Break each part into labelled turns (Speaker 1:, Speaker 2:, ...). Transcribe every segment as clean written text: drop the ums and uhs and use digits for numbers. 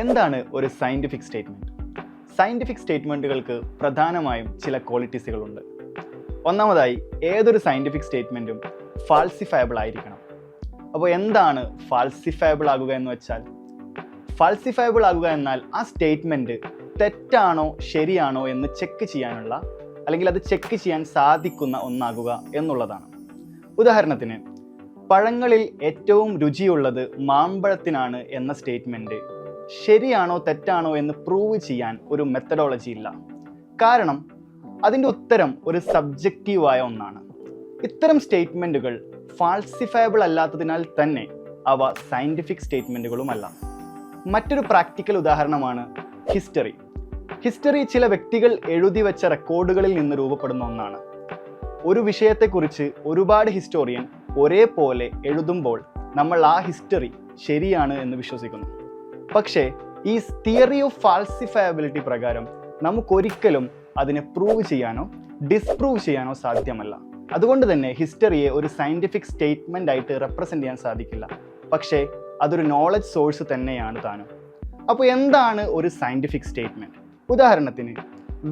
Speaker 1: എന്താണ് ഒരു scientific statement? Scientific സ്റ്റേറ്റ്മെൻറ്റുകൾക്ക് പ്രധാനമായും ചില ക്വാളിറ്റീസുകളുണ്ട്. ഒന്നാമതായി, ഏതൊരു സയൻറ്റിഫിക് സ്റ്റേറ്റ്മെൻറ്റും ഫാൾസിഫയബിൾ ആയിരിക്കണം. അപ്പോൾ എന്താണ് ഫാൾസിഫയബിൾ ആകുക എന്ന് വെച്ചാൽ? ഫാൾസിഫയബിൾ ആകുക എന്നാൽ ആ സ്റ്റേറ്റ്മെൻറ്റ് തെറ്റാണോ ശരിയാണോ എന്ന് ചെക്ക് ചെയ്യാനുള്ള, അല്ലെങ്കിൽ അത് ചെക്ക് ചെയ്യാൻ സാധിക്കുന്ന ഒന്നാകുക എന്നുള്ളതാണ്. ഉദാഹരണത്തിന്, പഴങ്ങളിൽ ഏറ്റവും രുചിയുള്ളത് മാമ്പഴത്തിനാണ് എന്ന സ്റ്റേറ്റ്മെൻറ്റ് ശരിയാണോ തെറ്റാണോ എന്ന് പ്രൂവ് ചെയ്യാൻ ഒരു മെത്തഡോളജി ഇല്ല. കാരണം അതിൻ്റെ ഉത്തരം ഒരു സബ്ജക്റ്റീവായ ഒന്നാണ്. ഇത്തരം സ്റ്റേറ്റ്മെൻറ്റുകൾ ഫാൾസിഫയബിൾ അല്ലാത്തതിനാൽ തന്നെ അവ സയൻറ്റിഫിക് സ്റ്റേറ്റ്മെൻറ്റുകളുമല്ല. മറ്റൊരു പ്രാക്ടിക്കൽ ഉദാഹരണമാണ് ഹിസ്റ്ററി. ഹിസ്റ്ററി ചില വ്യക്തികൾ എഴുതി വെച്ച റെക്കോർഡുകളിൽ നിന്ന് രൂപപ്പെടുന്ന ഒന്നാണ്. ഒരു വിഷയത്തെക്കുറിച്ച് ഒരുപാട് ഹിസ്റ്റോറിയൻ ഒരേപോലെ എഴുതുമ്പോൾ നമ്മൾ ആ ഹിസ്റ്ററി ശരിയാണ് എന്ന് വിശ്വസിക്കുന്നു. പക്ഷേ ഈ തിയറി ഓഫ് ഫാൾസിഫയബിലിറ്റി പ്രകാരം നമുക്കൊരിക്കലും അതിനെ പ്രൂവ് ചെയ്യാനോ ഡിസ്പ്രൂവ് ചെയ്യാനോ സാധ്യമല്ല. അതുകൊണ്ട് തന്നെ ഹിസ്റ്ററിയെ ഒരു സയൻറ്റിഫിക് സ്റ്റേറ്റ്മെൻ്റ് ആയിട്ട് റെപ്രസെൻ്റ് ചെയ്യാൻ സാധിക്കില്ല. പക്ഷേ അതൊരു നോളജ് സോഴ്സ് തന്നെയാണ് താനും. അപ്പോൾ എന്താണ് ഒരു സയൻറ്റിഫിക് സ്റ്റേറ്റ്മെൻറ്റ്? ഉദാഹരണത്തിന്,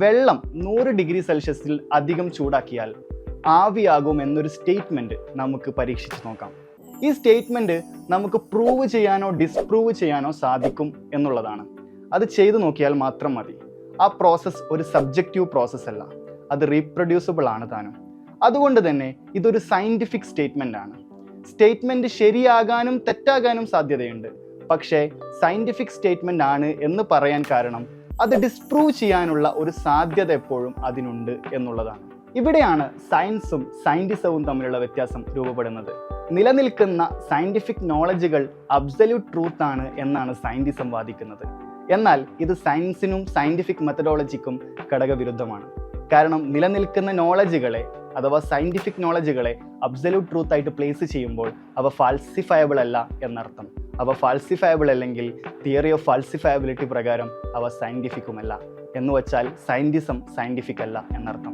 Speaker 1: വെള്ളം 100 ഡിഗ്രി സെൽഷ്യസിൽ അധികം ചൂടാക്കിയാൽ ആവിയാകും എന്നൊരു സ്റ്റേറ്റ്മെൻറ്റ് നമുക്ക് പരീക്ഷിച്ച് നോക്കാം. ഈ സ്റ്റേറ്റ്മെൻറ്റ് നമുക്ക് പ്രൂവ് ചെയ്യാനോ ഡിസ്പ്രൂവ് ചെയ്യാനോ സാധിക്കും എന്നുള്ളതാണ്. അത് ചെയ്തു നോക്കിയാൽ മാത്രം മതി. ആ പ്രോസസ്സ് ഒരു സബ്ജക്റ്റീവ് പ്രോസസ്സ് അല്ല, അത് റീപ്രൊഡ്യൂസിബിൾ ആണ് താനും. അതുകൊണ്ട് തന്നെ ഇതൊരു സയൻറ്റിഫിക് സ്റ്റേറ്റ്മെൻ്റ് ആണ്. സ്റ്റേറ്റ്മെൻറ്റ് ശരിയാകാനും തെറ്റാകാനും സാധ്യതയുണ്ട്. പക്ഷേ സയൻറ്റിഫിക് സ്റ്റേറ്റ്മെൻ്റ് ആണ് എന്ന് പറയാൻ കാരണം അത് ഡിസ്പ്രൂവ് ചെയ്യാനുള്ള ഒരു സാധ്യത എപ്പോഴും അതിനുണ്ട് എന്നുള്ളതാണ്. ഇവിടെയാണ് സയൻസും സയൻറ്റിസവും തമ്മിലുള്ള വ്യത്യാസം രൂപപ്പെടുന്നത്. നിലനിൽക്കുന്ന സയൻറ്റിഫിക് നോളജുകൾ അബ്സല്യൂട്ട് ട്രൂത്ത് ആണ് എന്നാണ് സയൻറ്റിസം വാദിക്കുന്നത്. എന്നാൽ ഇത് സയൻസിനും സയൻറ്റിഫിക് മെത്തഡോളജിക്കും ഘടകവിരുദ്ധമാണ്. കാരണം നിലനിൽക്കുന്ന നോളജുകളെ അഥവാ സയൻറ്റിഫിക് നോളജുകളെ അബ്സല്യൂട്ട് ട്രൂത്ത് ആയിട്ട് പ്ലേസ് ചെയ്യുമ്പോൾ അവ ഫാൾസിഫയബിൾ അല്ല എന്നർത്ഥം. അവ ഫാൾസിഫയബിൾ അല്ലെങ്കിൽ തിയറി ഓഫ് ഫാൾസിഫയബിലിറ്റി പ്രകാരം അവ സയൻറ്റിഫിക്കുമല്ല എന്ന് വച്ചാൽ സയൻറ്റിസം സയൻറ്റിഫിക് അല്ല എന്നർത്ഥം.